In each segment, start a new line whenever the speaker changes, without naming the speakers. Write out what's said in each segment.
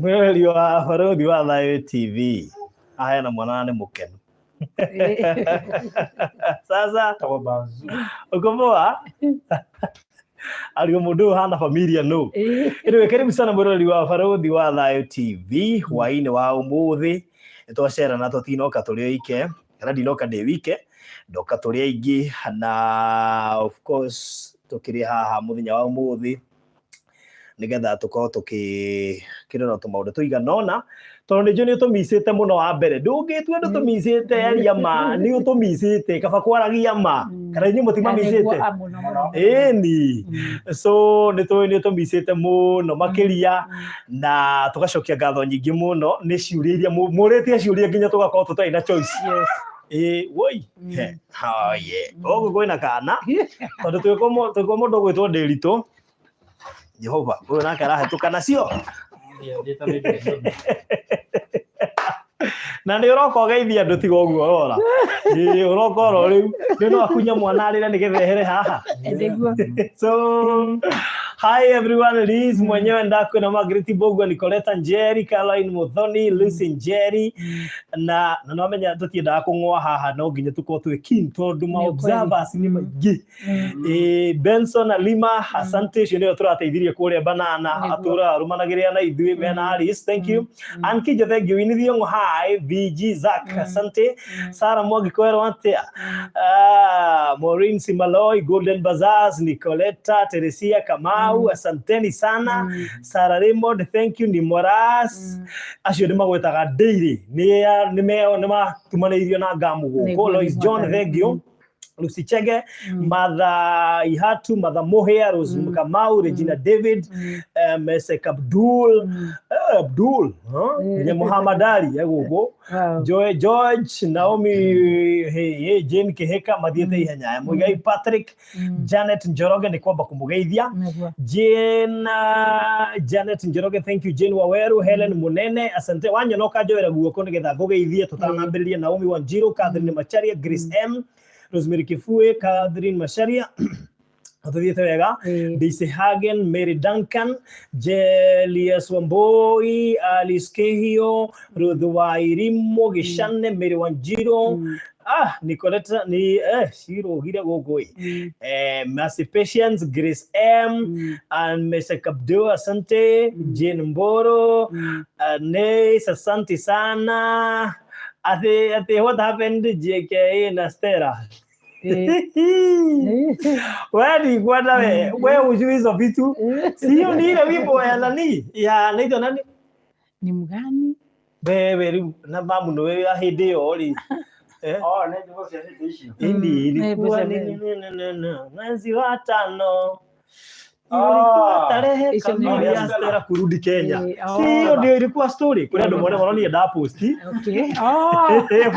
Mweli wa Farothi wa Thayo TV. Aya na mwanane mukenu. Sasa ukomoa aliyo mundu hana familia no. Ino karibu sana mweli wa Farothi wa Thayo TV. Hwaine wa umuthi twacera na tutinoka tuli ike kana ndinoka ndi wike ndoka tuli aingi na of course tukiri haha muthenya wa umuthi nigetha tukorwo tukirora tumaundu tuiganona tondu njo ni tumisite muno wa mbere ndungitwe ndu tumisite yaria ma ni utumisite kaba kwaragia ma kana nyu mutima misite ni so ni tumisite muno makiria na tugacokia ngatho nyingi muno ni ciuriria murite ciuria nginya tugakorwo tutai na choice woi ogo kwina kana tondu twiko mundu gwitwo Ndiritu Jehova wewe nake arahetukana cio na nĩ ũroka ũgeithia andũ tiga ũguo rora ũroka oro rĩu nĩ no akunya mwana arĩre nĩgetha ehere haha so hi everyone, Liz mwenyewe ndako na Margaret Bogwa, Nicoleta Njeri, Caroline Muthoni, Lucy Njeri na nomenya tutiendaga kung'wa haha no nginya tukorwo twi keen tondu ma observers ni maingi Benson Lima asante cio nio turateithirie kuria banana atura rumanagiria na ithui mena Alice thank you Anki Jothe winithio hi VG Zack asante Sara Mwangi kwero atia Maureen Simaloi Golden Bazaars Nicoleta Teresia Kamau asanteni sana Sara Raymond thank you ni Moras acio nimagwetaga daily ni ma tumaneirio na ngamu guko Lois John thank you Lucy Chege Mother Ihatu Mother Mohea Rose Kamau Regina David Mesek Abdul ni Muhammad Ali guko Joy George Naomi Jane Keheka mathiete ihenya Muigai Patrick Janet Njoroge ni kwamba kumugeithia Janet Njoroge thank you Jane Waweru Helen Munene asante wanyonoka joera guko nigetha ngugeithie tutanambiririe Naomi Wanjiru Catherine Macharia Grace M Rosemary Kifue Catherine Macharia athiete wega Daisy Hagen Mary Duncan Jelius Wamboi Alice Kehio Ruth Wairimo Gishane Mary Wanjiro Nicoleta ni shiro gira gogoi Mercy Patience Grace M and Mesek Abdul asante Jane Mboro Nes asante sana ate what happened JK na Stella wewe kwenda wewe ujui hizo vitu sio ni ile wimbo ya nani ya naitwa nani
ni mgani
wewe na mamu no wewe ahidi ori
na ndio sio hishi
ilikuwa nini mwezi wa 5 tarehe kama ya Stella kurudi Kenya sio ndio ilikuwa story kuna ndo mwana ni da post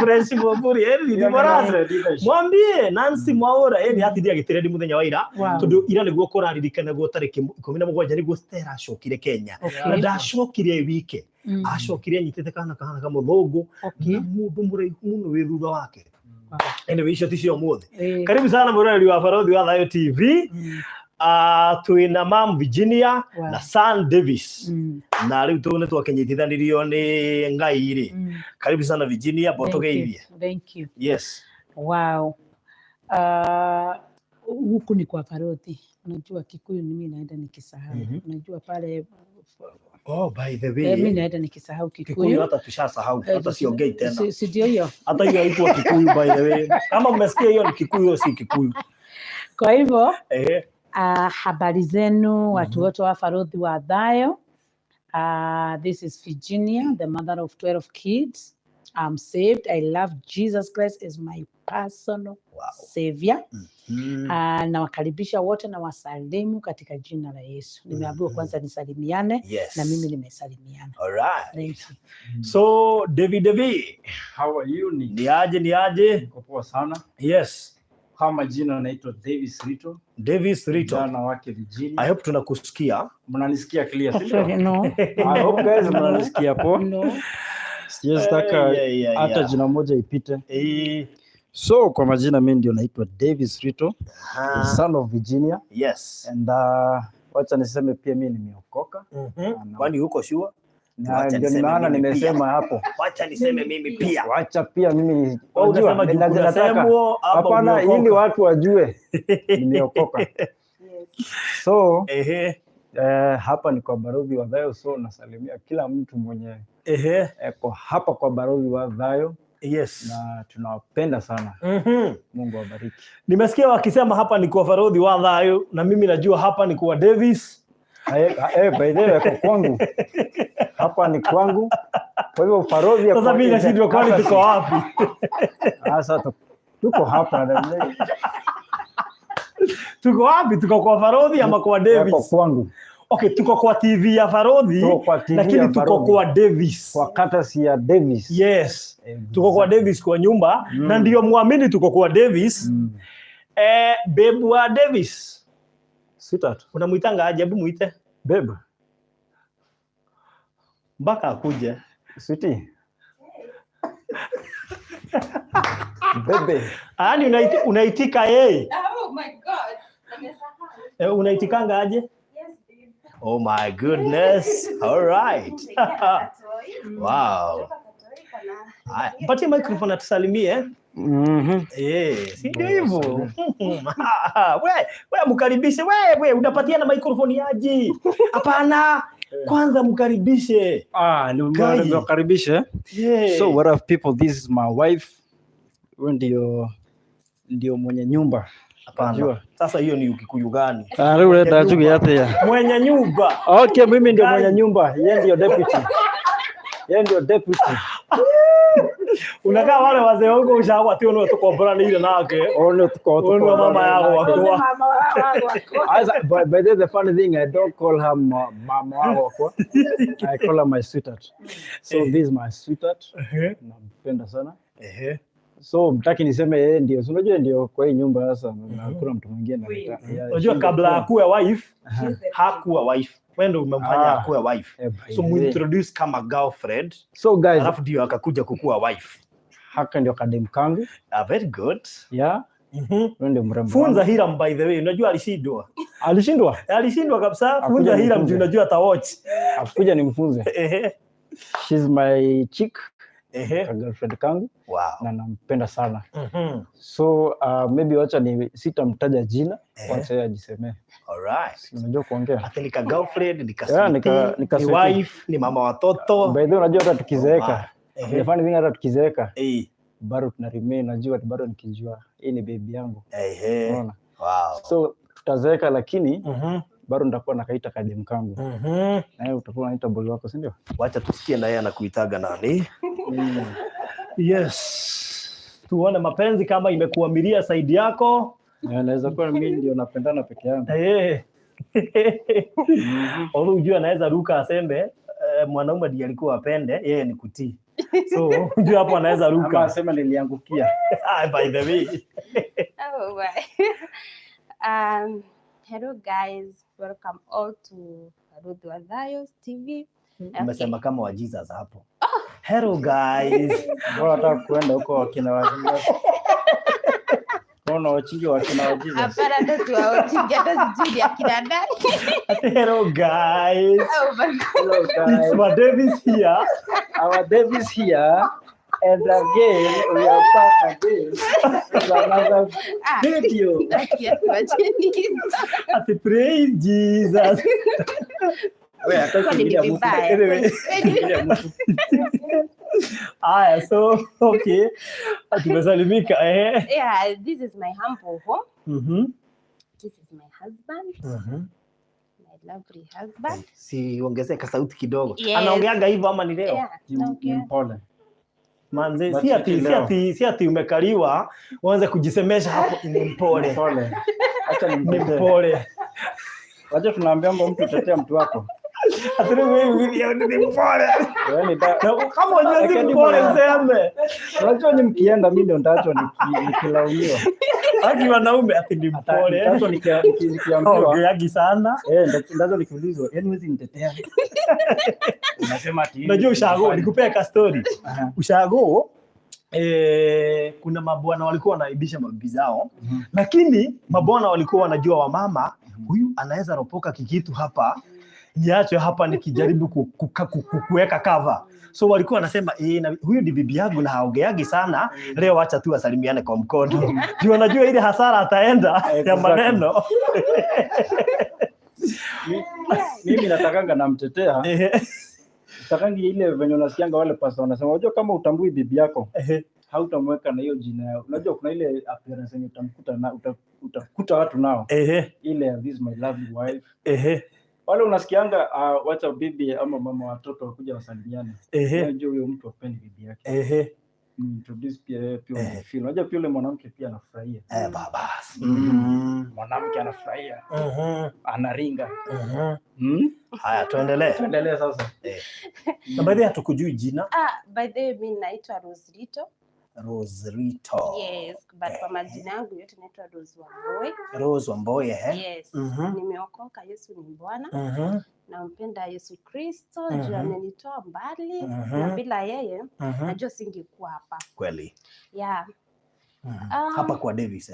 fresh boburi ni moraze mwambie Nancy Mwaura hatidia gitiredi muthenya wa ira tondu ira niguo kuraririkana guo tariki 17 niguo Stella acokire Kenya na ndacokire wike acokire anyitete kana kamuthugu na mundu muraihu muno wi thutha wake anyway icio ticio muthi karibu sana mweli wa Farothi wa Thayo TV tuina mam Virginia na Son Davis na riu tune twakenyitithanirio ni ngai ri karibu sana Virginia botogeithie
thank you
yes
wow huku ni kwa Farothi unajua Kikuyu mimi naenda nikisahau unajua pale
by the way
mimi naenda nikisahau
Kikuyu hata tushasahau hata siongei tena
si ndio hiyo
hata hiyo haikuwa Kikuyu by the way kama mmesikia hiyo ni Kikuyu si Kikuyu
kwa hivyo habari zenu watu wote wa Farothi wa Thayo. This is Virginia, the mother of 12 kids. I'm saved. I love Jesus Christ as my personal savior. Na wakaribisha wote na wasalimu katika jina la Yesu. Nimeambiwa kwanza nisalimiane na mimi nimesalimiana.
All right. Thank you. So David,
how are you?
Ni aje?
Niko poa sana.
Yes.
Kama jina naitwa Davis Rito.
Jana
wake Virginia.
I hope tunakusikia.
Mnanisikia clear sio?
No.
I hope guys mnanisikia poa.
No.
Sijataka hata jina moja ipite. So kwa majina mimi ndio naitwa Davis Rito, son of Virginia.
Yes.
And wacha niseme pia mimi nimeokoka.
Kwani huko sure?
Na ndio maana nimesema hapo.
Wacha niseme mimi pia.
Wacha pia mimi.
Unasema nataka.
Hapana, ili watu wajue nimeokoka. So hapa ni kwa Balozi wa Dhayo, so nasalimia kila mtu mwenye eko hapa kwa Balozi wa Dhayo.
Yes.
Na tunawapenda sana. Mungu awabariki.
Nimesikia wakisema hapa ni kwa Balozi wa Dhayo, na mimi najua hapa ni kwa Davis.
By the way, kwa kwangu. Hapa ni kwangu. Kwa hivyo Balozi ya
sasa mimi nashindwa kwani tuko wapi?
Sasa tuko hapa.
Tuko wapi? Tuko kwa Balozi ama kwa Davis?
Kwa kwangu.
Okay, tuko kwa TV ya Balozi, lakini tuko kwa Davis.
Kwa katasi ya Davis.
Yes. Tuko kwa Davis kwa nyumba, na ndio muamini tuko kwa Davis. Babe wa Davis.
Sweetheart.
Unamuitanga aje? Hebu muite.
Babe.
Mpaka akuje.
Sweetie. Bebe.
Yaani unaitika yeye.
Oh my God.
Unaitikanga aje?
Yes, babe.
Oh my goodness. All right. Wow. Haya, mpatie microphone atusalimie. Si ndio hivyo. Wewe mkaribishe. Wewe unapatia na microphone aje? Hapana. Kwanza mkaribishe.
Nimekaribisha. So what up people, this is my wife. Wewe ndio mwenye nyumba.
Hapana. Sasa hiyo ni Ukikuyu gani?
Leo ndajugi yate ya.
Mwenye nyumba.
Okay, mimi ndio mwenye nyumba. Yeye ndio deputy. Yeye ndio deputy.
Unakaa wale wazee wangu ushawa tu ndio tukombora ni ile nake. Ono mama yao wako.
By the funny thing, I don't call her mama wako. I call her my sweetheart. So this is my sweetheart. Nampenda sana. So mtaki niseme yeye ndio. Unajua ndio kwa hii nyumba sasa na hakuna mtu mwingine anaita.
Unajua kabla akuwe wife, hakuwa wife. Wewe ndio umemfanya akuwe wife. So mu introduce kama girlfriend.
So guys,
alafu ndio akakuja kukuwa wife.
Haka ndio kadem kangu.
Very good.
Yeah. Ndio mrembo.
Funza Hiram by the way, unajua alishindwa. Alishindwa kabisa. Funza Hiram ndio unajua ata watch.
Akuja nimfunze. She's my chick. Girlfriend kangu.
Wow.
Na nampenda sana. So maybe wacha ni sitamtaja jina, wacha yeye ajisemee.
Alright.
Unajua kuongea.
Ati nika girlfriend, nika
ni
wife, ni mama watoto.
By the way, unajua hata tukizeeka. Nifanye vingi hata tukizeeka. Bado tuna remain, najua bado nikijua hii ni baby yangu. Unaona?
Wow.
So tutazeeka lakini bado nitakuwa nakaita kadem kangu. Na wewe utakuwa unaita boy wako, si ndio?
Wacha tusikie na yeye anakuitaga nani. Yes. Tuone mapenzi kama imekuamilia side yako.
Naweza kuwa mimi ndio napendana peke yangu.
Unajua anaweza ruka asembe mwanaume ndiye alikuwa apende, yeye ni kutii. So unajua hapo anaweza ruka.
Ama asema niliangukia.
By the way.
Oh my. Hello guys, welcome all to Balozi wa Dhayo TV.
Umesema kama wa Jesus hapo. Hello guys.
Bora hata kuenda huko wakina wa Jesus. Kuna wachingi wakina wa Jesus.
Hapana, ndio wachingi hata sijui akina ndani.
Hello guys.
Oh my God.
Hello guys.
It's my Davis here.
Our Davis here. And again, we are back again with another video.
Praise Jesus. So okay. Tumesalimika.
Yeah, this is my humble home. This is my husband. My lovely husband.
Si ongezeka sauti kidogo.
Yes.
Anaongeaga hivyo ama ni leo?
Yeah,
Pole.
Manze, si ati umekaliwa uanze kujisemesha hapo ni mpole.
Acha
ni mpole.
Wacha tunaambia mtu tetea mtu wako.
Atiri wewe ni mpole.
Yaani
kama unajua si mpole useme.
Unajua ni mkienda mimi ndo nitaachwa nikilaumiwa.
Haki wanaume ati ni mpole.
Nitaachwa nikiambiwa.
Ongeagi sana.
Ndazo nikiulizwa, yaani wewe nitetea. Unasema ati
unajua ushago nikupea ka story. Ushago kuna mabwana walikuwa wanaibisha mabibi zao. Lakini mabwana walikuwa wanajua wamama huyu anaweza ropoka kikitu hapa niache hapa nikijaribu kuweka cover. So walikuwa wanasema huyu ni bibi yangu na haongeagi sana, leo acha tu asalimiane kwa mkono. Ndio unajua ile hasara ataenda ya maneno.
Mimi natakanga namtetea. Takangi ile venye unasikianga wale pastor wanasema unajua kama utambui bibi yako hautamweka na hiyo jina. Unajua kuna ile appearance yenye utamkuta na utakuta watu nao. Ile this is my lovely wife. Wale unasikianga wacha bibi ama mama watoto wakuja wasalimiane. Unajua huyo mtu apendi bibi yake. Introduce pia feel. Unajua pia yule mwanamke pia anafurahia.
Baba.
Mwanamke anafurahia. Anaringa.
Haya tuendelee.
Tuendelee sasa.
Na baadaye hatukujui jina.
By the way mimi naitwa Rosrito.
Rosrito.
Yes, but kwa majina yangu yote naitwa Rose Wamboi.
Rose Wamboi
Yes. Nimeokoka, Yesu ni Bwana. Nampenda Yesu Kristo, ndio amenitoa mbali na bila yeye najua singekuwa hapa.
Kweli.
Yeah.
Hapa kwa Davis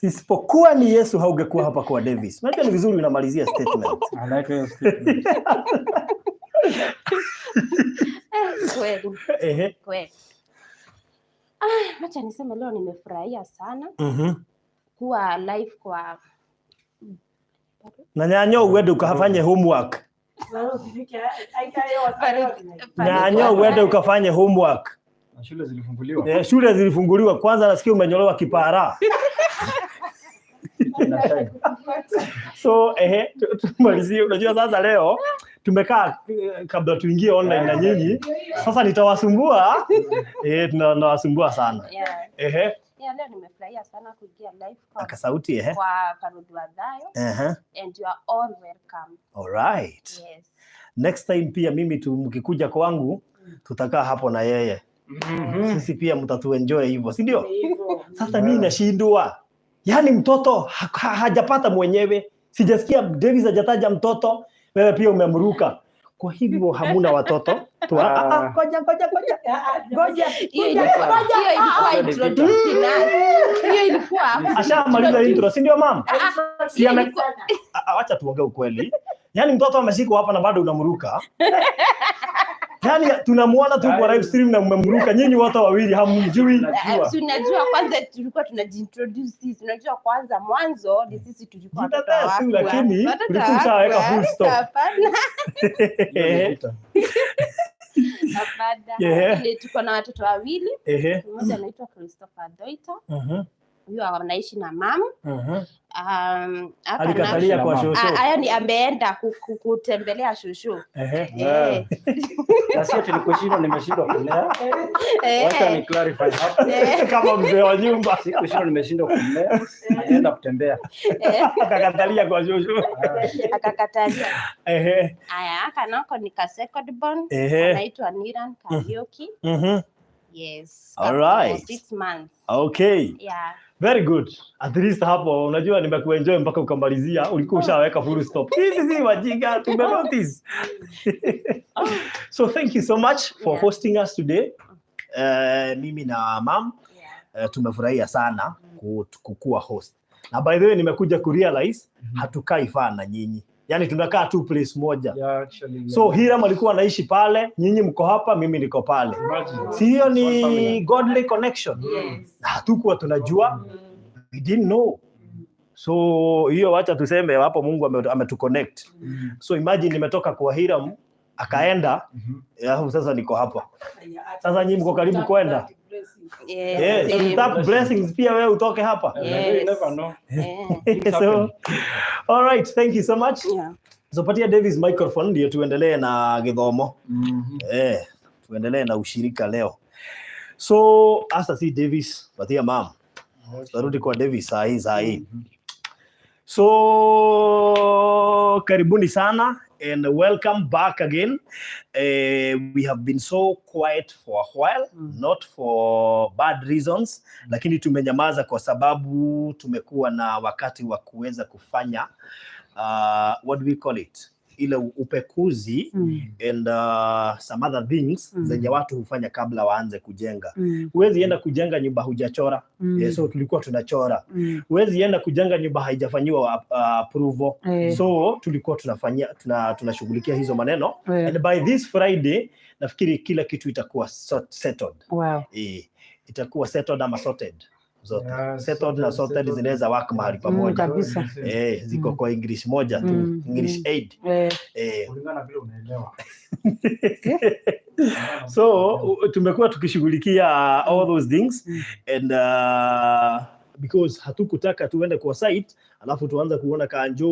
Isipokuwa ni Yesu haungekuwa hapa kwa Davis. Unajua ni vizuri unamalizia statement.
I like your statement.
Kweli. Acha niseme leo nimefurahia sana. Kuwa live kwa
na nyanyo uende ukafanye homework. Nyanyo uende ukafanye homework.
Shule zilifunguliwa.
Shule zilifunguliwa. Kwanza nasikia umenyolewa kipara. So tumalizie. Unajua sasa leo tumekaa kabla tuingie online na nyinyi. Sasa nitawasumbua. Tunawasumbua sana.
Leo nimefurahia sana kuingia live
kwa sauti
kwa Parodi wa Dayo. And you are all welcome.
All right.
Yes.
Next time pia mimi mkikuja kwangu tutakaa hapo na yeye. Sisi pia mtatuenjoy hivyo, si ndio? Sasa mimi nashindwa. Yaani mtoto hajapata mwenyewe. Sijasikia Davis hajataja mtoto, wewe pia umemruka. Kwa hivyo hamuna watoto. Ngoja.
Hiyo ilikuwa
ashamaliza intro, si ndio mama? Acha tuongee ukweli. Yaani mtoto ameshikwa hapa na bado unamruka. Yaani tunamuona tu kwa live stream na mmemruka nyinyi wote wawili hamjui.
Tunajua kwanza tulikuwa tunajiintroduce sisi. Unajua kwanza mwanzo ni sisi tulikuwa watoto wako.
Lakini ulikuwa ushaweka full stop.
Hapana. Ile tuko na watoto wawili. Mmoja anaitwa Christopher Doito. Huyo anaishi na mama.
Alikatalia kwa shosho.
Haya ni ameenda kutembelea shosho.
Sasa tulikushindwa nimeshindwa kulea. Wacha ni clarify hapa.
Kama mzee wa nyumba
sikushindwa nimeshindwa kulea. Anaenda kutembea.
Akakatalia kwa shosho.
Akakatalia. Haya kanako ni ka second born. Anaitwa Niran Karaoke. Yes.
All right.
6 months.
Okay.
Yeah.
Very good. At least hapo unajua nimekuenjoy mpaka ukamalizia, ulikuwa ushaweka full stop. Hizi si wajinga tumenotice. So thank you so much for hosting us today. Mimi na mom tumefurahia sana kukua host. Na by the way nimekuja kurealize hatukai far na nyinyi. Yaani tunakaa tu place moja. So Hiram alikuwa anaishi pale, nyinyi mko hapa, mimi niko pale. Si hiyo ni godly connection. Hatukuwa tunajua. We didn't know. So hiyo wacha tuseme hapo Mungu ametuconnect. So imagine nimetoka kwa Hiram akaenda, sasa niko hapa. Sasa nyinyi mko karibu kwenda. Tap blessings pia wewe utoke hapa.
You never know.
So all right, thank you so much. So patia Davis microphone ndio tuendelee na githomo. Tuendelee na ushirika leo. So hasa si Davis, patia mom. Tarudi kwa Davis saa hii. So karibuni sana and welcome back again. We have been so quiet for a while, not for bad reasons, lakini tumenyamaza kwa sababu tumekuwa na wakati wa kuweza kufanya what do we call it? ile upekuzi and some other things zenye watu hufanya kabla waanze kujenga. Huwezi enda kujenga nyumba hujachora. So tulikuwa tunachora. Huwezi enda kujenga nyumba haijafanyiwa approval. So tulikuwa tunashughulikia hizo maneno. And by this Friday nafikiri kila kitu itakuwa settled.
Wow.
Itakuwa settled ama sorted. Zote. Settled na sorted zinaweza work mahali pamoja.
Kabisa.
Ziko kwa English moja tu. English aid.
Kulingana vile unaelewa.
So tumekuwa tukishughulikia all those things and because hatukutaka tuende kwa site alafu tuanza kuona kanjo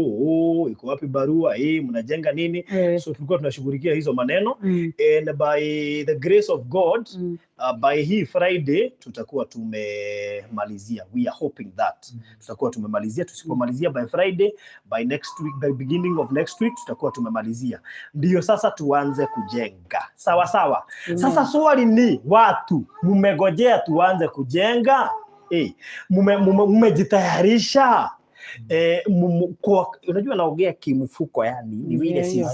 iko wapi barua mnajenga nini. So tulikuwa tunashughulikia hizo maneno and by the grace of God by hii Friday tutakuwa tumemalizia. We are hoping that tutakuwa tumemalizia. Tusipomalizia by Friday, by next week, by beginning of next week tutakuwa tumemalizia. Ndio sasa tuanze kujenga. Sawa sawa. Sasa swali ni watu mmegojea tuanze kujenga? Mmejitayarisha? Unajua naongea kimfuko yani ni vile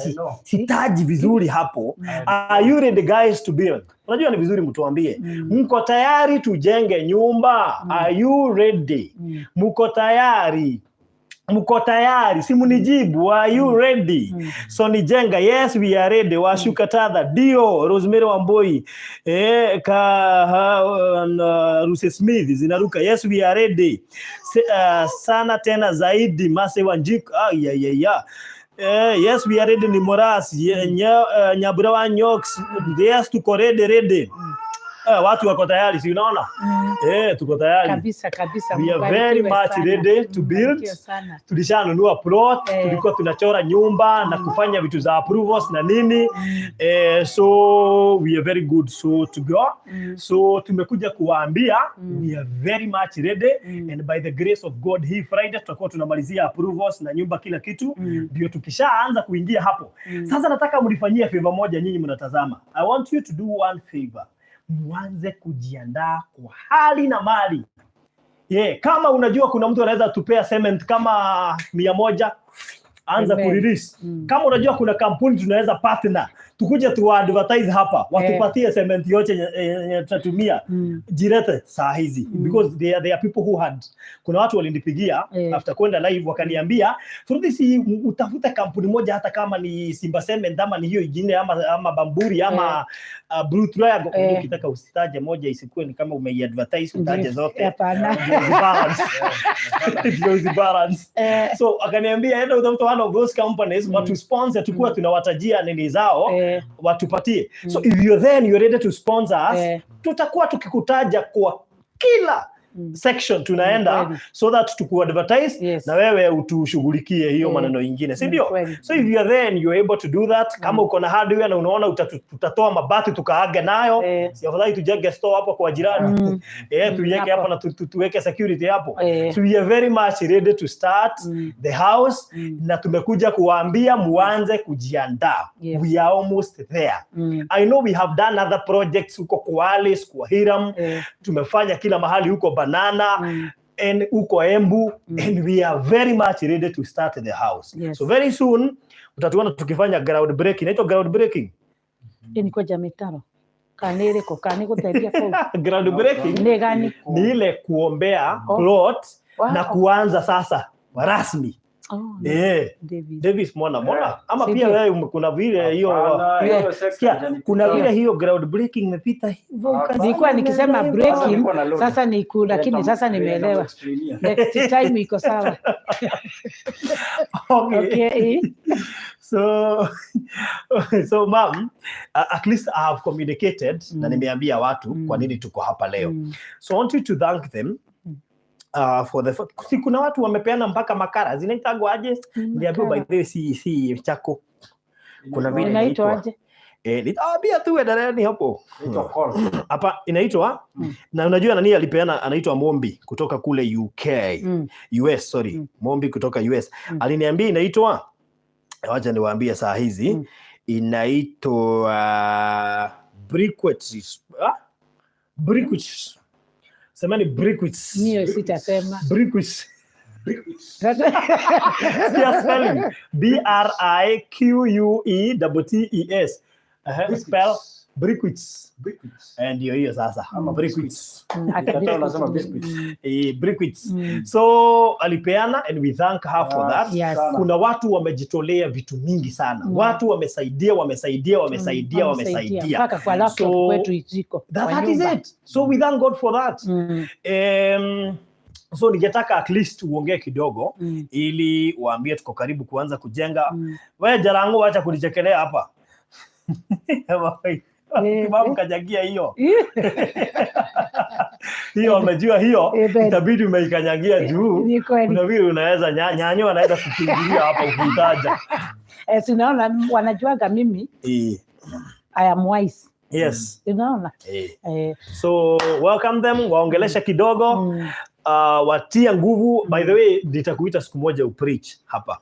sitaji vizuri hapo. Are you ready guys to build? Unajua ni vizuri mtuambie mko tayari tujenge nyumba? Are you ready? Mko tayari? Mko tayari? Si munijibu. Are you ready? So nijenga. Yes, we are ready. Washuka tadha. Dio, Rosemary Wamboi. Ruse Smith zinaruka. Yes, we are ready. Sana tena zaidi. Mase Wanjiko. Yes, we are ready. Ni Moras. Nyabura wa Nyoks. Yes, tuko ready. Watu wako tayari, si unaona? Tuko tayari.
Kabisa.
We are very much ready to build. Tulishanunua plot, tulikuwa tunachora nyumba na kufanya vitu za approvals na nini. So we are very good to go. So tumekuja kuwaambia we are very much ready and by the grace of God hii Friday tutakuwa tunamalizia approvals na nyumba kila kitu. Ndio tukishaanza kuingia hapo. Sasa nataka mlifanyie favor moja nyinyi mnatazama. I want you to do one favor. Mwanze kujiandaa kwa hali na mali. Kama unajua kuna mtu anaweza tupea cement kama 100, anza kurelease. Kama unajua kuna kampuni tunaweza partner, tukuje tu advertise hapa, watupatie cement yote tutatumia. Jirete saa hizi because there are people who had, kuna watu walinipigia after kwenda live wakaniambia for this utafuta kampuni moja hata kama ni Simba Cement ama ni hiyo ingine ama Bamburi ama Blue Triangle. Ukitaka usitaje moja isikuwe ni kama umeiadvertise utaje zote.
Hapana.
Balance. So akaniambia enda utafuta one of those companies watu sponsor, tukua tunawatajia nini zao watupatie. So if you're there and you're ready to sponsor us, tutakuwa tukikutaja kwa kila section tunaenda so that tukuadvertise na wewe utushughulikie hiyo maneno ingine, si ndio? So if you are there and you're able to do that, kama uko na hardware na unaona utatoa mabati tukaage nayo, si afadhali tujenge store hapo kwa jirani. Tuiweke hapo na tuweke security hapo. So we are very much ready to start the house na tumekuja kuwaambia muanze kujiandaa. We are almost there. I know we have done other projects huko kwa Alice, kwa Hiram, tumefanya kila mahali huko Banana and uko Embu and we are very much ready to start the house. So very soon utatuona tukifanya ground breaking. Inaitwa ground breaking.
Ni kwa jametaro. Kanere ko kaniko tabia kwa.
Ground breaking ni ile kuombea plot na kuanza sasa rasmi. Davis mwana ama pia wewe kuna vile hiyo kuna vile hiyo ground breaking imepita hivyo.
Nilikuwa nikisema breaking sasa ni lakini sasa nimeelewa. Next time iko sawa.
Okay. So ma'am, at least I have communicated na nimeambia watu kwa nini tuko hapa leo. So I want you to thank them for the kuna watu wamepeana mpaka makara zinaitagwa aje? Niambia by the way si chako. Kuna vile inaitwa aje? Nitaambia tu endeleni hapo. Hapa inaitwa na unajua nani alipeana, anaitwa Mombi kutoka kule UK. US, sorry. Mombi kutoka US. Aliniambia inaitwa, wacha niwaambie saa hizi, inaitwa briquettes. Briquettes. Semeni briquettes.
Niyo sitasema.
Briquettes. Sikia spelling. BRIQUETTES. Spell briquettes. Ndio hiyo sasa. Briquettes.
Unasema biscuits.
Briquettes. So alipeana and we thank her for that.
Yes.
Kuna watu wamejitolea vitu mingi sana. Watu wamesaidia.
Mpaka kwa laptop kwetu iko.
That is it. So we thank God for that. So ningetaka at least uongee kidogo ili waambie tuko karibu kuanza kujenga. Wewe Jarango wacha kunichekelea hapa. Kibabu kajagia hiyo. Hiyo umejua hiyo itabidi umeikanyagia juu. Kuna vile unaweza nyanyo anaweza kukimbilia hapa ukitaja.
Unaona wanajuaga mimi. I am wise.
Yes.
Unaona?
So welcome them, waongelesha kidogo. Watia nguvu. By the way, nitakuita siku moja upreach hapa.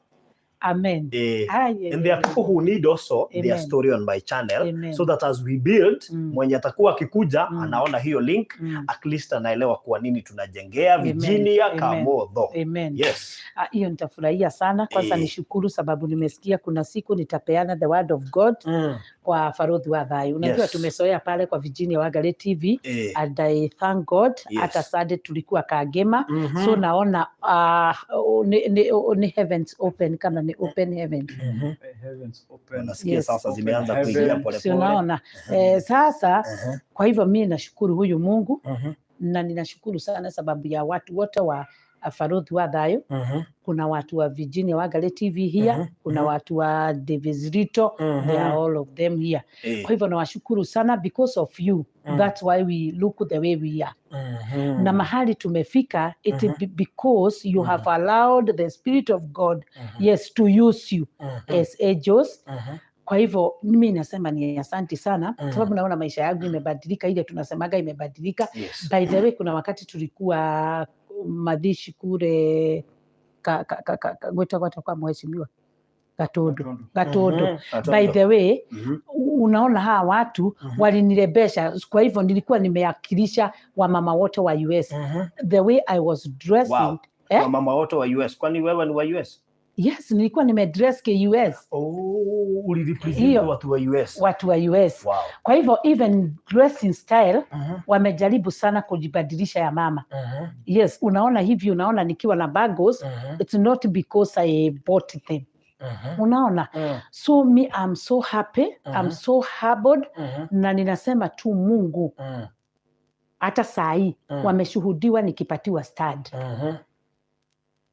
Amen.
And there are people who need also their story on my channel. So that as we build, mwenye atakuwa akikuja anaona hiyo link, at least anaelewa kwa nini tunajengea Virginia Kamotho. Yes.
Hiyo nitafurahia sana. Kwanza nishukuru sababu nimesikia kuna siku nitapeana the word of God kwa Farodhi wa Thayo. Unajua tumesoea pale kwa Virginia Wagale TV and I thank God. Hata Sunday tulikuwa Kagema. So naona ni heavens open kama ni open heaven.
Heavens open.
Nasikia sasa zimeanza kuingia pole pole.
Unaona? Sasa kwa hivyo mimi nashukuru huyu Mungu na ninashukuru sana sababu ya watu wote wa Farodhi wa Thayo. Kuna watu wa Virginia Wagale TV here, kuna watu wa Davis Rito, they are all of them here. Kwa hivyo nawashukuru sana because of you. That's why we look the way we are. Na mahali tumefika because you have allowed the Spirit of God to use you as angels. Kwa hivyo mimi nasema ni asante sana sababu naona maisha yangu imebadilika, ile tunasemaga imebadilika. By the way, kuna wakati tulikuwa madishi kule kwa mheshimiwa Gatodo. By the way, unaona hawa watu walinirebesha. Kwa hivyo nilikuwa nimeakilisha wamama wote wa US. The way I was dressing.
Wow. Wamama wote wa US. Kwani wewe ni wa US?
Yes, nilikuwa nimedress ke US.
Ulirepresent watu wa US.
Watu wa US.
Wow.
Kwa hivyo even dressing style wamejaribu sana kujibadilisha ya mama. Yes, unaona hivi, unaona nikiwa na bagos, it's not because I bought them. Unaona? So me, I'm so happy, I'm so humbled, na ninasema tu Mungu. Hata saa hii wameshuhudiwa nikipatiwa stud.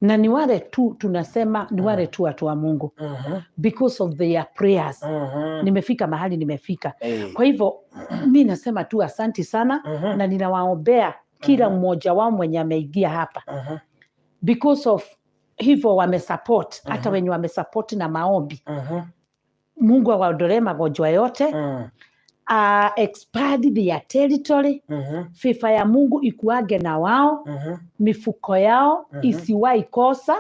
Na ni wale tu tunasema ni wale tu watu wa Mungu. Because of their prayers. Nimefika mahali nimefika. Kwa hivyo mimi nasema tu asante sana na ninawaombea kila mmoja wao mwenye ameingia hapa. Because of hivyo wamesupport, hata wenye wamesupport na maombi. Mungu awaondolee magonjwa yote. Expand their territory. Fifa ya Mungu ikuage na wao. Mifuko yao isiwahi kosa.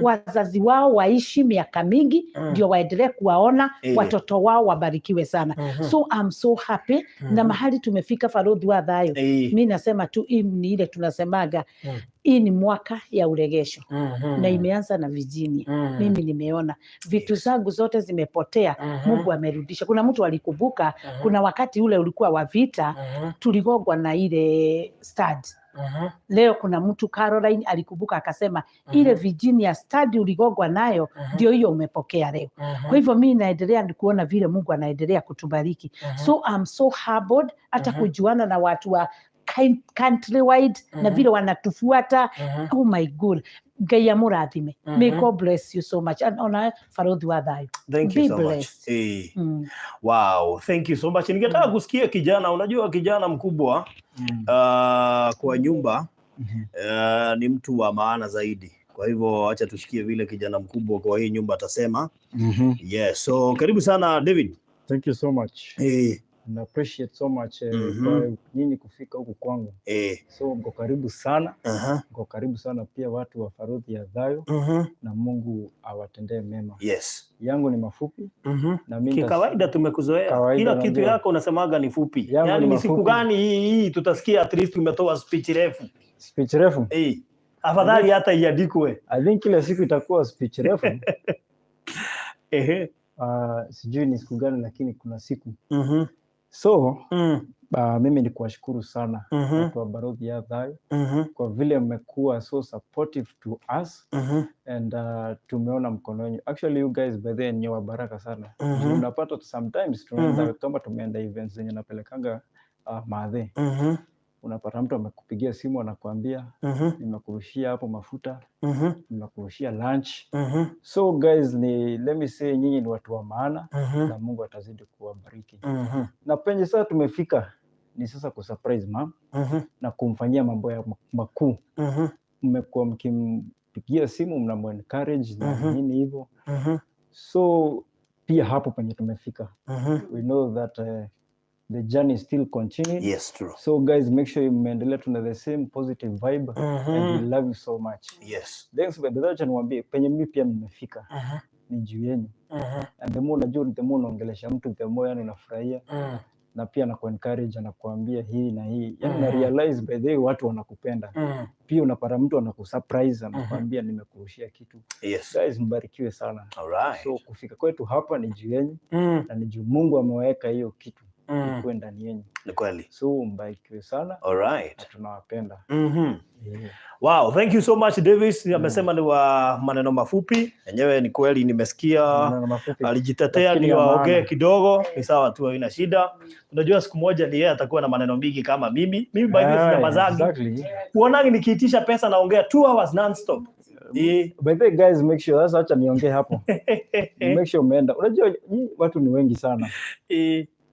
Wazazi wao waishi miaka mingi ndio waendelee kuwaona watoto wao wabarikiwe sana. So I'm so happy na mahali tumefika Farodhi wa Thayo. Mimi nasema tu hii ni ile tunasemaga hii ni mwaka ya uregesho. Na imeanza na Virginia. Mimi nimeona vitu zangu zote zimepotea. Mungu amerudisha. Kuna mtu alikubuka, kuna wakati ule ulikuwa wa vita, tuligogwa na ile stud. Leo kuna mtu Caroline alikubuka akasema ile Virginia stud uligogwa nayo ndio hiyo umepokea leo. Kwa hivyo mimi naendelea kuona vile Mungu anaendelea kutubariki. So I'm so humbled hata kujuana na watu wa countrywide na vile wanatufuata. Oh my God. Gaya murathime. May God bless you so much. And on Farodhi wa Thayo.
Thank you so much. Wow, thank you so much. Ningetaka kusikia kijana, unajua kijana mkubwa kwa nyumba ni mtu wa maana zaidi. Kwa hivyo acha tusikie vile kijana mkubwa kwa hii nyumba atasema. Yes, so karibu sana David.
Thank you so much. I appreciate so much kwa nyinyi kufika huku kwangu. So mko karibu sana. Mko karibu sana pia watu wa Farodhi ya Thayo. Na Mungu awatendee mema.
Yes.
Yangu ni mafupi.
Na mimi kawaida tumekuzoea. Kila kitu yako unasemaga ni fupi. Yaani ni siku gani hii tutasikia at least umetoa speech refu.
Speech refu?
Afadhali hata iandikwe.
I think kila siku itakuwa speech refu. Sijui ni siku gani lakini kuna siku. So mimi ni kuwashukuru sana watu wa Balozi ya Dhayo kwa vile mmekuwa so supportive to us and tumeona mkono wenu. Actually you guys by the way ni wa baraka sana. Unapata sometimes tunaenda kama tumeenda events zenye napelekanga maadhe. Unapata mtu amekupigia simu anakuambia nimekurushia hapo mafuta, nimekurushia lunch. So guys let me say nyinyi ni watu wa maana na Mungu atazidi kuwabariki. Na penye sasa tumefika ni sasa kusurprise mom na kumfanyia mambo ya makuu. Mmekuwa mkimpigia simu mnamu-encourage na nini hivyo. So pia hapo penye tumefika we know that the journey is still continuing.
Yes, true.
So guys, make sure you meendelea tuna the same positive vibe and we love you so much.
Yes.
Thanks for the chance niwaambie penye mimi pia nimefika. Ni juu yenu. And the more unajua the more unaongelesha mtu the more yani unafurahia. Na pia na ku-encourage anakuambia hii na hii. Yani na realize by the way watu wanakupenda. Pia unapata mtu anakusurprise anakuambia nimekurushia kitu.
Yes.
Guys, mbarikiwe sana.
Alright.
So kufika kwetu hapa ni juu yenu na ni juu Mungu ameweka hiyo kitu. Kwa ndani yenu.
Ni kweli.
So mbarikiwe sana.
Alright.
Tunawapenda.
Wow, thank you so much Davis. Amesema ni wa maneno mafupi. Yenyewe ni kweli nimesikia. Alijitetea ni waongee kidogo. Ni sawa tu haina shida. Unajua siku moja ni yeye atakuwa na maneno mingi kama mimi. Mimi by the way sina mazagi.
Exactly.
Uonangi nikiitisha pesa naongea 2 hours non-stop.
By the way guys, make sure sasa acha niongee hapo. Make sure umeenda. Unajua watu ni wengi sana.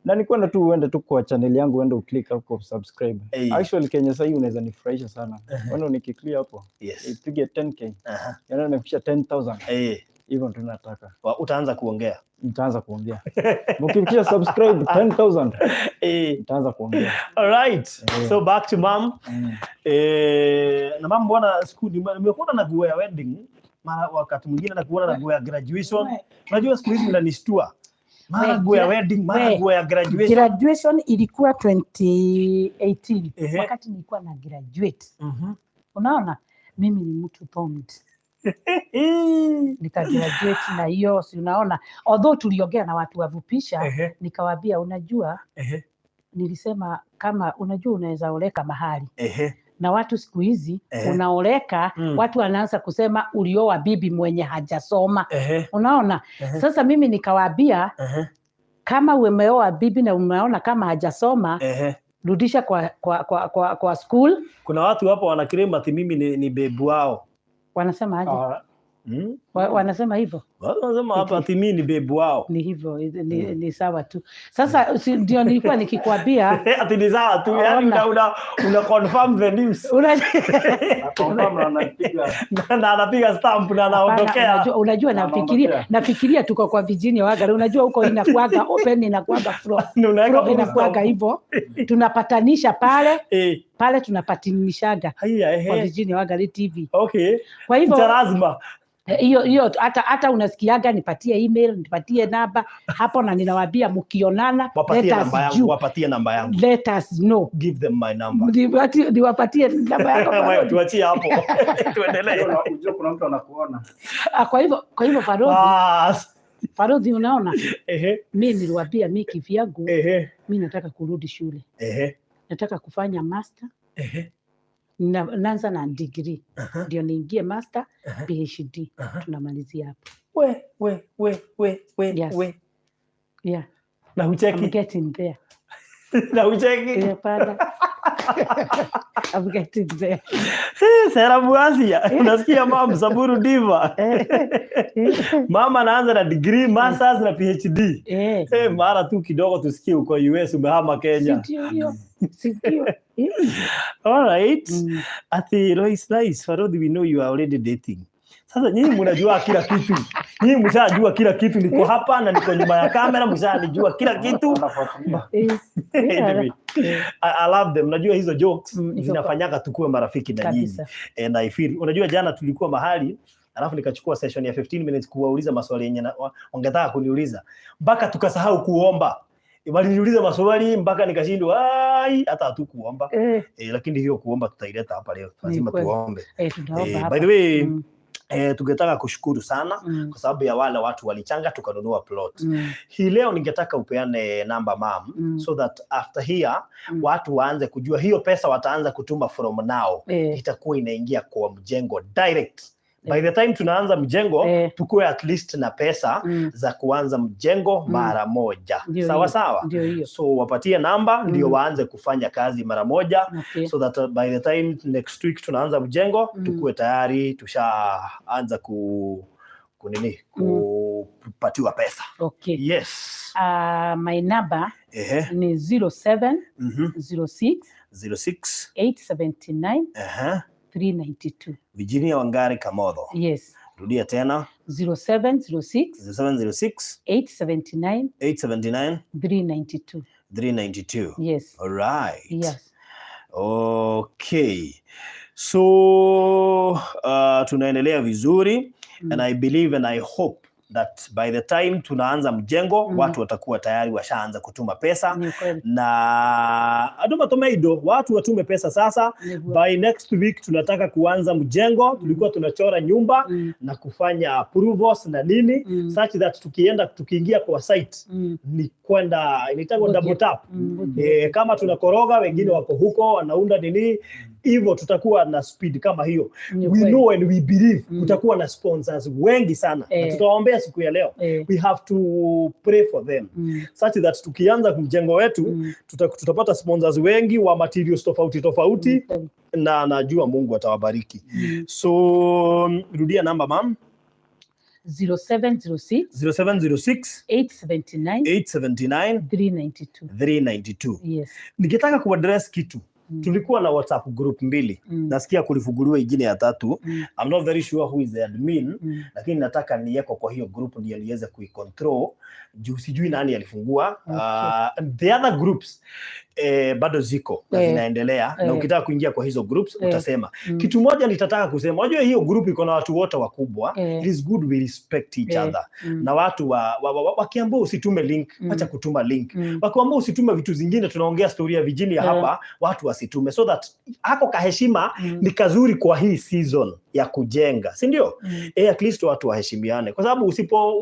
Na nikwenda tu uende tu kwa channel yangu uende uklik hapo subscribe. Actually Kenya sasa hii unaweza nifurahisha sana. Wewe nikiklik hapo. Ipige 10k. Yaani nimefikisha 10,000. Hivyo ndio nataka.
Utaanza kuongea.
Nitaanza kuongea. Mkifikisha subscribe 10,000. Nitaanza kuongea.
All right. So back to mom. Na mom bwana siku nimekuona na nguo ya wedding. Mara wakati mwingine na kuona na nguo ya graduation. Unajua siku hizi unanishtua. Mara nguo ya wedding, mara nguo ya graduation.
Graduation ilikuwa 2018 wakati nilikuwa na graduate. Unaona mimi ni mtu pomid. Nika graduate na hiyo si unaona, although tuliongea na watu wavupisha nikawaambia unajua nilisema kama unajua unaweza oleka mahali na watu siku hizi unaoleka watu wanaanza kusema ulioa bibi mwenye hajasoma. Unaona sasa mimi nikawaambia kama umeoa bibi na umeona kama hajasoma rudisha kwa school.
Kuna watu hapo wanakirema ati mimi ni bebu wao.
Wanasema aje? Wanasema hivyo.
Wanasema hapa ati mimi ni bebu wao.
Ni hivyo ni sawa tu. Sasa ndio nilikuwa nikikwambia
ati ni sawa tu, yani una confirm the news.
Confirm
na anapiga stamp na anaondokea.
Unajua nafikiria tuko kwa Virginia waga. Unajua huko inakuaga open inakuaga floor. Inakuaga hivyo. Tunapatanisha pale. Pale tunapatanishaga. Kwa Virginia waga TV.
Okay.
Kwa hivyo
lazima
hiyo hata unasikiaga nipatie email nipatie namba hapo na ninawaambia mkionana
wapatie namba yangu,
let us know,
give them my number,
niwapatie namba yako
tuachie hapo tuendelee.
Unajua kuna mtu anakuona.
Kwa hivyo Farodhi unaona mimi niliwaambia mimi kivyangu mimi nataka kurudi shule, nataka kufanya master, naanza na degree ndio niingie master PhD tunamalizia hapo.
We.
Yeah.
Na ucheki.
I'm getting there.
Na ucheki.
I'm getting there.
Sera Buasia, unasikia mama Saburu Diva. Mama anaanza na degree, masters na PhD. Mara tu kidogo tusikie uko US umehama Kenya.
Sindio.
All right. Ati nice. Farodhi, we know you are already dating. Sasa nyinyi mnajua kila kitu. Nyinyi mshajua kila kitu, niko hapa na niko nyuma ya kamera, mshajua kila kitu. I love them. Unajua hizo jokes zinafanyaga tukue marafiki na nyinyi. And I feel, unajua jana tulikuwa mahali, alafu nikachukua session ya 15 minutes kuwauliza maswali yenye wangetaka kuniuliza. Mpaka tukasahau kuomba. Waliniuliza maswali mpaka nikashindwa hata hatukuomba. Lakini hiyo kuomba tutaileta hapa leo. Lazima tuombe. By the way, tungetaka kushukuru sana kwa sababu ya wale watu walichanga tukanunua plot. Hii leo ningetaka upeane namba mam, so that after here watu waanze kujua hiyo pesa wataanza kutuma from now. Itakuwa inaingia kwa mjengo direct. By the time tunaanza mjengo tukue at least na pesa za kuanza mjengo mara moja. Sawa sawa? So wapatie namba ndio waanze kufanya kazi mara moja. So that by the time next week tunaanza mjengo tukue tayari tushaanza kupatiwa pesa. Yes.
My number ni 0706 879 392.
Virginia Wangari Kamotho.
Yes.
Rudia tena.
0706 879 392.
392.
Yes.
All right.
Yes.
Okay. So tunaendelea vizuri and I believe and I hope that by the time tunaanza mjengo watu watakuwa tayari washaanza kutuma pesa na adoma tomeido watu watume pesa sasa. By next week tunataka kuanza mjengo. Tulikuwa tunachora nyumba na kufanya approvals na nini such that tukiingia kwa site ni kwenda inaitwa double tap. Kama tunakoroga wengine wako huko wanaunda nini hivyo tutakuwa na speed kama hiyo. We know and we believe kutakuwa na sponsors wengi sana. Na tutawaombea siku ya leo. We have to pray for them such that tukianza mjengo wetu tutapata sponsors wengi wa materials tofauti na najua Mungu atawabariki. So rudia namba mam.
0706
879 392.
Yes.
Nikitaka kuaddress kitu. Tulikuwa na WhatsApp group 2. Nasikia kulifunguliwa ingine ya 3. I'm not very sure who is the admin, lakini nataka niweko kwa hiyo group ndio niweze kuicontrol. Juu sijui nani alifungua. The other groups bado ziko na zinaendelea na ukitaka kuingia kwa hizo groups utasema. Kitu moja nitataka kusema, unajua hiyo group iko na watu wote wakubwa. It is good we respect each other. Na watu wakiambia usitume link, acha kutuma link. Wakiambia usitume vitu zingine tunaongea story ya Virginia hapa, watu wasitume so that hako kaheshima ni kazuri kwa hii season ya kujenga, si ndio? At least watu waheshimiane kwa sababu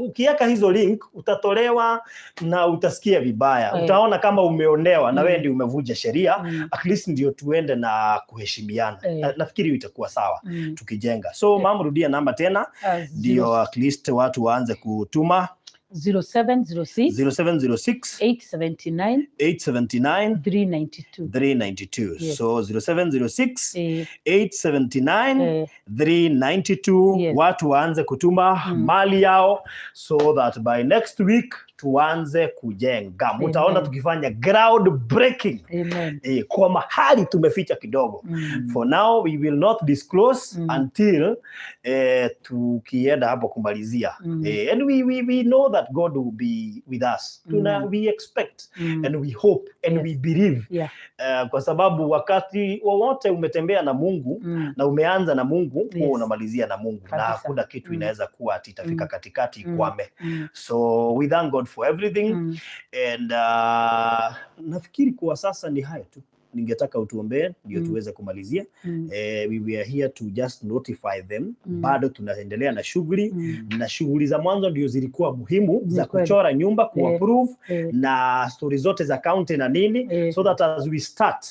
ukiweka hizo link utatolewa na utasikia vibaya. Utaona kama umeonewa na wewe ndio umevunja sheria. At least ndio tuende na kuheshimiana. Nafikiri itakuwa sawa tukijenga. So mama rudia namba tena ndio at least watu waanze kutuma.
0706 879 392.
Yes. So 0706 879 392. Yes. Watu waanze kutuma mali yao so that by next week tuanze kujenga. Mutaona tukifanya ground breaking. Kwa mahali tumeficha kidogo. For now we will not disclose until tukienda hapo kumalizia. And we know that God will be with us. We expect and we hope and we believe. Kwa sababu wakati wowote umetembea na Mungu na umeanza na Mungu, unamalizia na Mungu. Na hakuna kitu inaweza kuwa ati itafika katikati kwame. So we thank God for everything. And nafikiri kwa sasa ni hayo tu. Ningetaka utuombee ndio tuweze kumalizia. We were here to just notify them. Bado tunaendelea na shughuli na shughuli za mwanzo ndio zilikuwa muhimu za kuchora nyumba, kuapprove na stories zote za county na nini so that as we start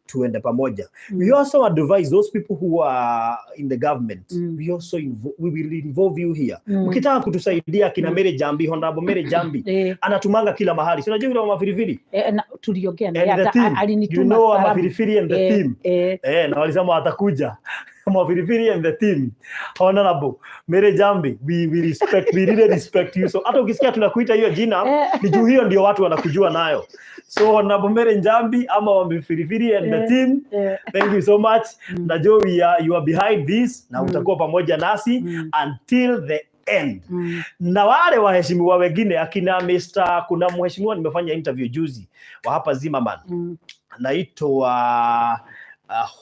tuende pamoja. We also advise those people who are in the government. We will involve you here. Ukitaka kutusaidia kina Mere Jambi, Honorable Mere Jambi anatumanga kila mahali. Si unajua yule wa mafirifiri?
Tuliongea na alinituma
mafirifiri and the team. Na walisema atakuja. Mafirifiri and the team. Honorable Mere Jambi, we respect, we really respect you. So hata ukisikia tunakuita hiyo jina, ni juu hiyo ndio watu wanakujua nayo. So Honorable Mere Jambi ama Mafirifiri and the team, thank you so much. Najua you are behind this na utakuwa pamoja nasi until the end. Na wale waheshimiwa wengine akina kuna mheshimiwa nimefanya interview juzi wa hapa Zimmerman. Anaitwa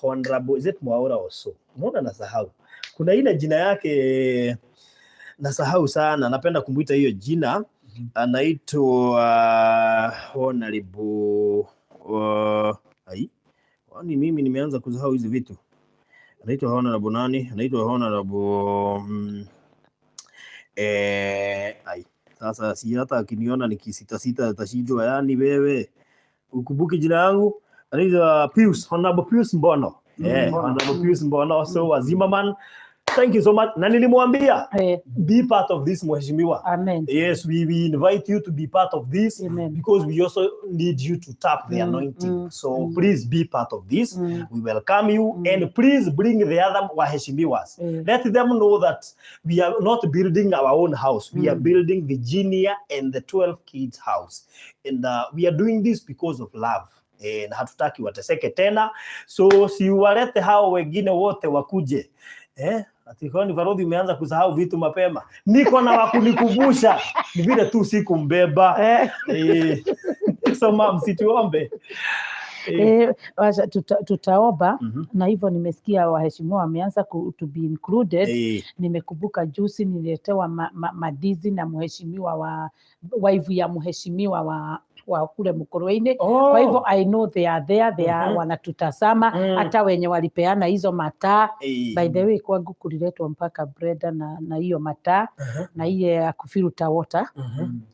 Honorable is it Mwaura also? Mbona nasahau. Kuna ile jina yake nasahau sana. Napenda kumuita hiyo jina. anaitwa Honorable ni mimi nimeanza kusahau hizi vitu. Anaitwa Honorable nani? Anaitwa Honorable sasa si hata akiniona nikisita atashindwa, yani wewe ukumbuki jina yangu. Anaitwa Pius, Honorable Pius Mbono. Honorable Pius Mbono, so Wazimaman. Thank you so much. Na nilimwambia be part of this mheshimiwa.
Amen.
Yes, we invite you to be part of this. Amen. Because we also need you to tap the anointing. So please be part of this. We welcome you and please bring the other waheshimiwas. Let them know that we are not building our own house. We are building Virginia and the 12 kids house. And we are doing this because of love. Na hatutaki wateseke tena. So si walete hao wengine wote wakuje. Atikoni Farodhi umeanza kusahau vitu mapema. Niko na wakunikumbusha. Ni vile tu sikumbeba. So mama msituombe.
Tutaomba na hivyo nimesikia waheshimiwa wameanza to be included. Nimekumbuka juzi niletewa madizi na mheshimiwa wa wife ya mheshimiwa wa kule Mkoroini. Kwa hivyo I know they are there, wanatutazama hata wenye walipeana hizo mataa. By the way kwangu kuliletwa mpaka bread na hiyo mataa na ile ya kufilter water.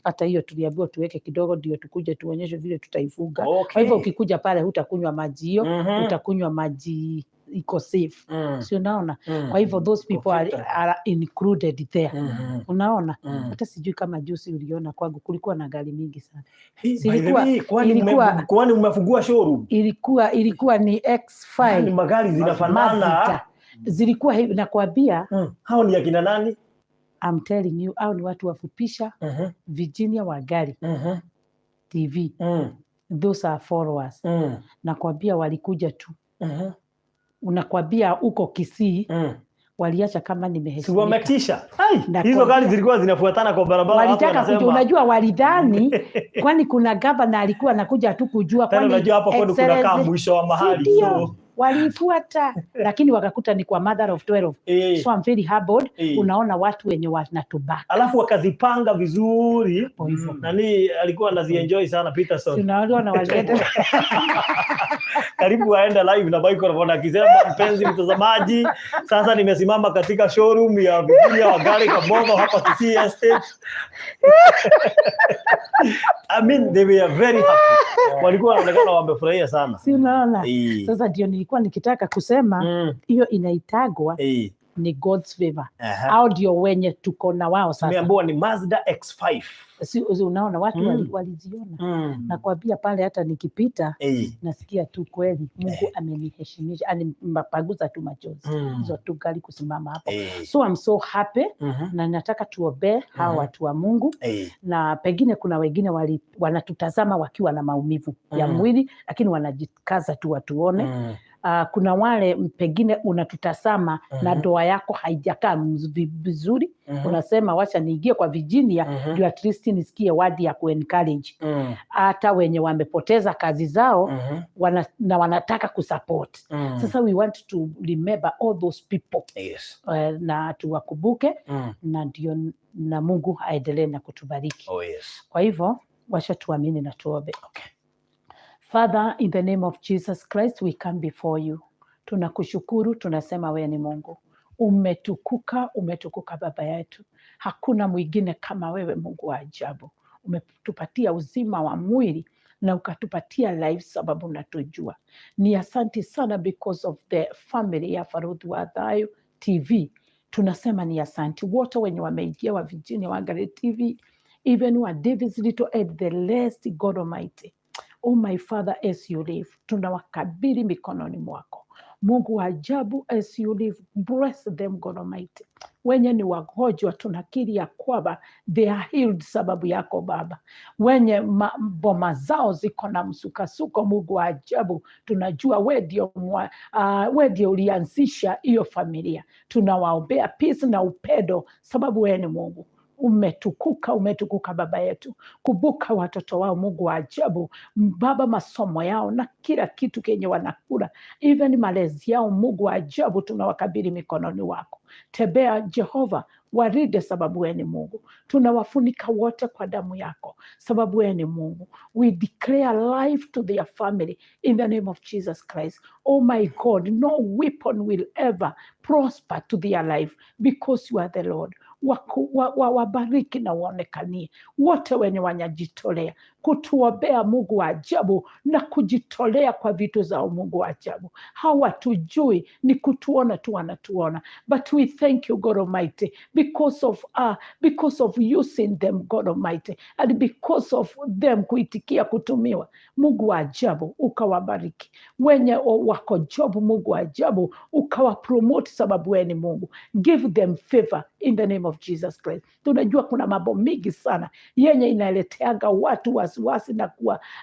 Hata hiyo tuliambiwa tuweke kidogo ndio tukuje tuonyeshe vile tutaifuga. Kwa hivyo ukikuja pale hutakunywa maji hiyo, utakunywa maji iko safe. Si unaona? Kwa hivyo those people are included there. Unaona? Hata sijui kama juzi uliona kwangu kulikuwa na gari mingi sana.
Kwani umefungua showroom?
Ilikuwa ni X5.
Ni magari zinafanana.
Zilikuwa hivi nakwambia.
Hao ni akina nani?
I'm telling you, hao ni watu wafupisha Virginia wa gari. TV. Those are followers. Nakwambia walikuja tu. Unakwambia uko Kisii waliacha kama nimeheshimika. Si wametisha. Hizo gari zilikuwa zinafuatana kwa barabara. Walitaka kujua, unajua walidhani kwani kuna governor alikuwa anakuja tu kujua kwani unajua hapo kwa kuna kama mwisho wa mahali. So walifuata lakini wakakuta ni kwa mother of 12. So I'm very humbled. Unaona watu wenye wanatubaka. Alafu wakazipanga vizuri. Nani alikuwa anazienjoy sana Peterson. Tunaona walienda. Karibu waenda live na microphone akisema mpenzi mtazamaji, sasa nimesimama katika showroom ya Virginia wa gari Kamotho hapa Kisii Estate. I mean they were very happy. Walikuwa wanaonekana wamefurahia sana. Si unaona? Sasa ndio nilikuwa nikitaka kusema hiyo inaitagwa ni God's favor. Au ndio wenye tuko na wao sasa. Tumeambiwa ni Mazda X5. Si unaona watu waliziona. Na kwambia pale hata nikipita nasikia tu kweli Mungu ameniheshimisha, animapaguza tu machozi. Hizo tu gari kusimama hapo. So I'm so happy na nataka tuombe hawa watu wa Mungu. Na pengine kuna wengine wanatutazama wakiwa na maumivu ya mwili lakini wanajikaza tu watuone. Kuna wale pengine unatutazama na ndoa yako haijakaa vizuri. Unasema wacha niingie kwa Virginia ndio at least nisikie wadi ya kuencourage. Hata wenye wamepoteza kazi zao na wanataka kusupport. Sasa we want to remember all those people. Na tuwakumbuke na ndio na Mungu aendelee na kutubariki. Kwa hivyo wacha tuamini na tuombe. Father, in the name of Jesus Christ, we come before you. Tunakushukuru, tunasema wewe ni Mungu. Umetukuka Baba yetu. Hakuna mwingine kama wewe Mungu wa ajabu. Umetupatia uzima wa mwili na ukatupatia life sababu unatujua. Ni asante sana because of the family ya Farodhi wa Thayo TV. Tunasema ni asante. Wote wenye wameingia wa Virginia wa Gari TV, even wa Davis Little at the least, God Almighty. Oh my Father, as you live, tunawakabidhi mikononi mwako. Mungu wa ajabu, as you live, bless them God Almighty. Wenye ni wagonjwa tunakiri ya kwamba they are healed sababu yako Baba. Wenye boma zao ziko na msukasuko, Mungu wa ajabu, tunajua wewe ndio ulianzisha hiyo familia. Tunawaombea peace na upendo sababu wewe ni Mungu. Umetukuka Baba yetu. Kumbuka watoto wao Mungu wa ajabu, Baba, masomo yao na kila kitu kenye wanakula, even malezi yao Mungu wa ajabu, tunawakabidhi mikononi wako. Tembea Jehova, Warinde sababu wewe ni Mungu. Tunawafunika wote kwa damu yako sababu wewe ni Mungu. We declare life to their family in the name of Jesus Christ. Oh my God, no weapon will ever prosper to their life because you are the Lord. Wabariki na waonekanie wote wenye wanajitolea kutuombea Mungu wa ajabu na kujitolea kwa vitu zao Mungu wa ajabu. Hawatujui, ni kutuona tu wanatuona. But we thank you God Almighty because of using them God Almighty, and because of them kuitikia kutumiwa. Mungu wa ajabu ukawabariki. Wenye wako job Mungu wa ajabu ukawapromote sababu wewe ni Mungu. Give them favor in the name of Jesus Christ. Tunajua kuna mambo mingi sana yenye inaleteaga watu wasiwasi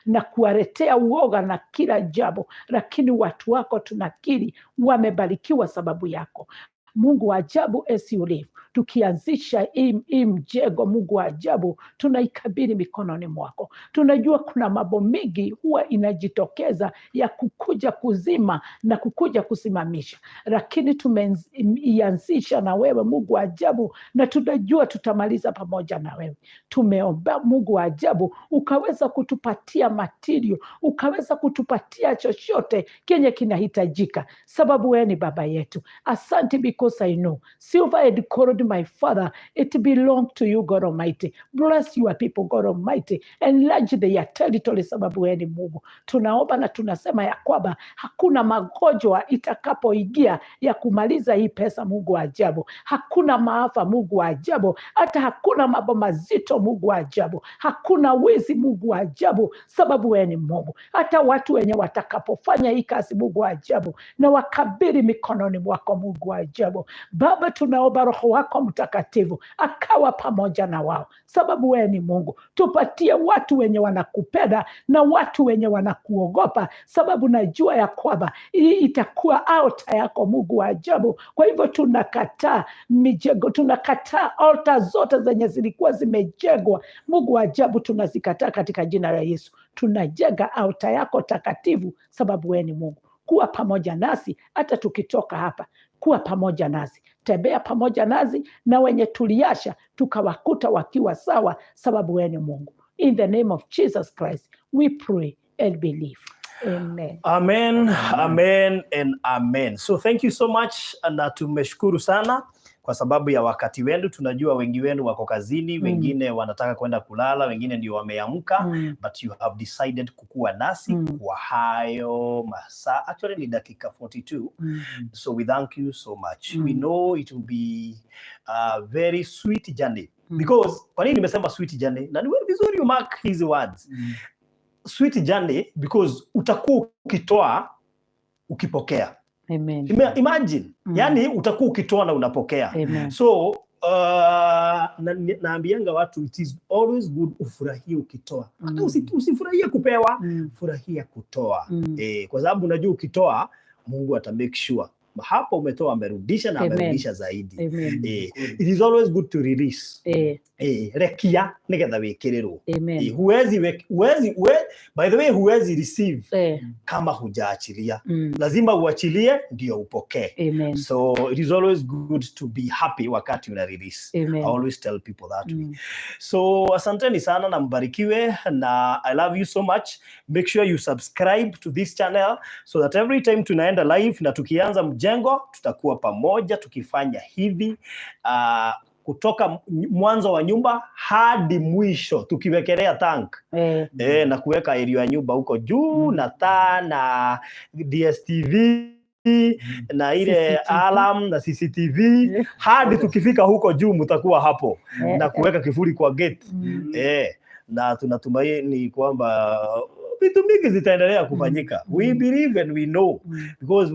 na kuwaletea uoga na kila jambo, lakini watu wako tunakiri wamebarikiwa sababu yako. Mungu wa ajabu, as you live, tukianzisha hii mjengo Mungu wa ajabu, tunaikabidhi mikononi mwako. Tunajua kuna mambo mingi huwa inajitokeza ya kukuja kuzima na kukuja kusimamisha, lakini tumeianzisha na wewe Mungu wa ajabu, na tunajua tutamaliza pamoja na wewe. Tumeomba Mungu wa ajabu ukaweza kutupatia material, ukaweza kutupatia chochote kenye kinahitajika, sababu wewe ni baba yetu. Asante because I know silver and gold, my Father, it belongs to you God Almighty. Bless your people God Almighty, enlarge their territory sababu wewe ni Mungu. Tunaomba na tunasema ya kwamba hakuna magonjwa itakapoingia ya kumaliza hii pesa Mungu wa ajabu. Hakuna maafa Mungu wa ajabu, hata hakuna mambo mazito Mungu wa ajabu. Hakuna wizi Mungu wa ajabu sababu wewe ni Mungu. Hata watu wenye watakapofanya hii kazi Mungu wa ajabu na wakabidhi mikononi mwako Mungu wa ajabu. Baba, tunaomba Roho wako Mtakatifu akawa pamoja na wao sababu wewe ni Mungu. Tupatie watu wenye wanakupenda na watu wenye wanakuogopa sababu najua ya kwamba hii itakuwa altar yako Mungu wa ajabu. Kwa hivyo tunakataa mijengo, tunakataa altar zote zenye zilikuwa zimejengwa Mungu wa ajabu, tunazikataa katika jina la Yesu. Tunajenga altar yako takatifu sababu wewe ni Mungu. Kuwa pamoja nasi hata tukitoka hapa, kuwa pamoja nasi, tembea pamoja nasi, na wenye tuliasha tukawakuta wakiwa sawa sababu wewe ni Mungu. In the name of Jesus Christ we pray and believe. Amen.
Amen, amen and amen. So thank you so much, na tumeshukuru sana kwa sababu ya wakati wenu. Tunajua wengi wenu wako kazini, wengine wanataka kwenda kulala, wengine ndio wameamka, but you have decided kukua nasi kwa hayo masaa. Actually ni dakika 42. So we thank you so much. We know it will be a very sweet journey. Because kwa nini nimesema sweet journey? Na ni vizuri you mark his words. Sweet journey because utakuwa ukitoa ukipokea.
Amen.
Imagine, yani utakuwa ukitoa na unapokea.
Amen.
So naambianga watu it is always good ufurahie ukitoa. Hata usifurahie kupewa, furahia kutoa. Kwa sababu unajua ukitoa Mungu ata make sure hapo umetoa amerudisha na amerudisha zaidi. It is always good to release. Rekia nigetha wikiriro. By the way huwezi receive kama hujaachilia. Lazima uachilie ndio upokee. So it is always good to be happy wakati una release. I always tell people that way. So asanteni sana na mbarikiwe, na I love you so much. Make sure you subscribe to this channel so that every time tunaenda live na tukianza mjengo tutakuwa pamoja tukifanya hivi kutoka mwanzo wa nyumba hadi mwisho, tukiwekelea tank na kuweka area ya nyumba huko juu na taa na DSTV na ile alarm na CCTV hadi tukifika huko juu mtakuwa hapo na kuweka kifuli kwa gate. Na tunatumaini kwamba vitu mingi zitaendelea kufanyika. We believe and we know because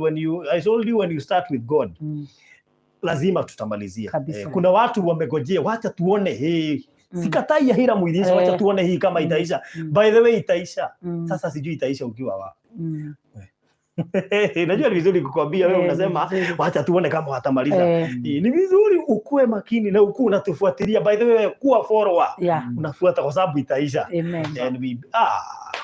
I told you when you start with God lazima tutamalizia. Kuna watu wamegojea, wacha tuone sikatai ya hila muidhisha, wacha tuone hii kama itaisha. By the way itaisha. Sasa sijui itaisha ukiwa wapi. Najua ni vizuri kukwambia wewe unasema wacha tuone kama watamaliza. Ni vizuri ukue makini na ukue unatufuatilia. By the way kuwa follower. Unafuata kwa sababu itaisha.
Amen.
And we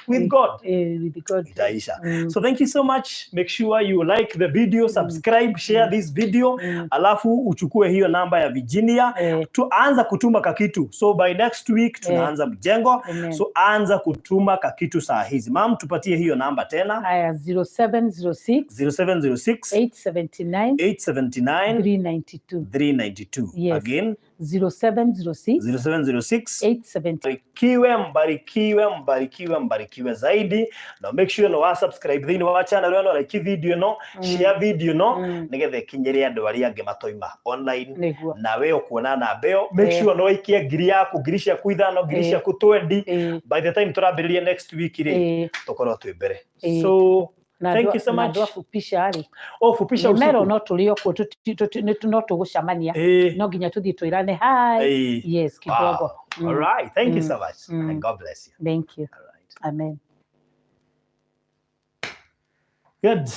with God.
With God.
Itaisha. So thank you so much. Make sure you like the video, subscribe, share this video. Alafu uchukue hiyo namba ya Virginia. Tuanza kutuma kakitu. So by next week tunaanza mjengo. So anza kutuma kakitu saa hizi. Mam, tupatie hiyo namba tena.
Haya 0706 879 392. Yes.
Again
0706
mbarikiwe zaidi. Now make sure no subscribe thini wa channel yano, like video no, share video no, nigethe kinyere andu aria ange matoima online na we okuona na beo. Make sure no ikie ngiri yaku, ngiri cia ku ithano, ngiri cia ku 20 by the time turambiririe next week ri tukorwo twi mbere. So thank you so much.
Fupisha ari.
Fupisha usiku.
Mero no tulio ko no tugucamania. No nginya tuthii twirane hi. Yes, kidogo.
All right. Thank you so much. And God bless you.
Thank you.
All right.
Amen.
Good.